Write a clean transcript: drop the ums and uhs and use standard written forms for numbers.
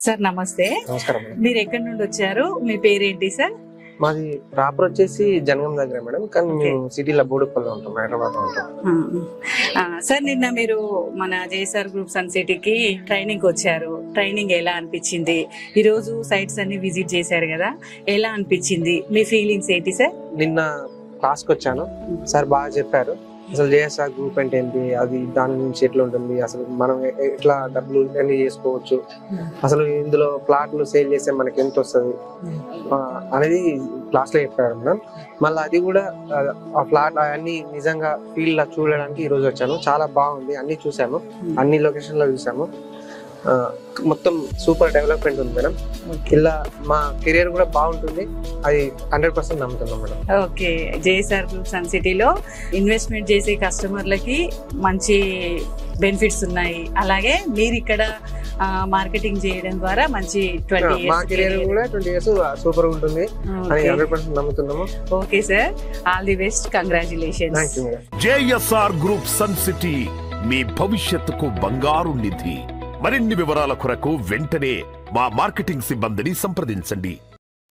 Sir నమస్తే. నమస్కారం. మీరు ఎక్కడి నుండి వచ్చారు? మీ పేరేంటి సార్? మాది ప్రాపర్ వచ్చేసి జనగం దగ్గర మేడం, కానీ మేము సిటీలో బోడుపల్లి ఉంటాం, హైదరాబాద్ లో ఉంటాం. సార్ నిన్న మీరు మన జేఎస్ఆర్ గ్రూప్ సన్ సిటీకి ట్రైనింగ్ వచ్చారు. ట్రైనింగ్ ఎలా అనిపించింది? ఈ రోజు సైట్స్ అన్ని విజిట్ చేశారు కదా, ఎలా అనిపించింది? మీ ఫీలింగ్స్ ఏంటి సార్? నిన్న క్లాస్ కి వచ్చాను, సార్ బాగా చెప్పారు. అసలు జేఎస్ఆర్ గ్రూప్ అంటే ఏంటి, అది దాని నుంచి ఎట్లా ఉంటుంది, అసలు మనం ఎట్లా డబ్బులు ఎన్ని చేసుకోవచ్చు, అసలు ఇందులో ప్లాట్లు సేల్ చేస్తే మనకి ఎంత వస్తుంది అనేది క్లాస్ లో చెప్పారు మేడం. మళ్ళీ అది కూడా ఆ ప్లాట్ అన్ని నిజంగా ఫీల్డ్ లో చూడడానికి ఈ రోజు వచ్చాను. చాలా బాగుంది, అన్ని చూసాము, అన్ని లొకేషన్ లో చూసాము. మొత్తం సూపర్ డెవలప్మెంట్ ఉంది మేడం. ఇలా మా కెరియర్ కూడా బాగుంటుంది, అది 100% నమ్ముతున్నాం madam. Okay, JSR group sun సిటీలో ఇన్వెస్ట్మెంట్ చేసే కస్టమర్లకి మంచి బెనిఫిట్స్ ఉన్నాయి. అలాగే మీరు ఇక్కడ మార్కెటింగ్ చేయడం ద్వారా మంచి 20 years మా కెరియర్ కూడా 20 years సూపర్ ఉంటుంది అని 100% నమ్ముతున్నాము. Okay sir, all the best, congratulations. Thank you madam. JSR group Sun City, మీ భవిష్యత్తుకు బంగారు నిధి. మరిన్ని వివరాల కొరకు వెంటనే మా మార్కెటింగ్ సిబ్బందిని సంప్రదించండి.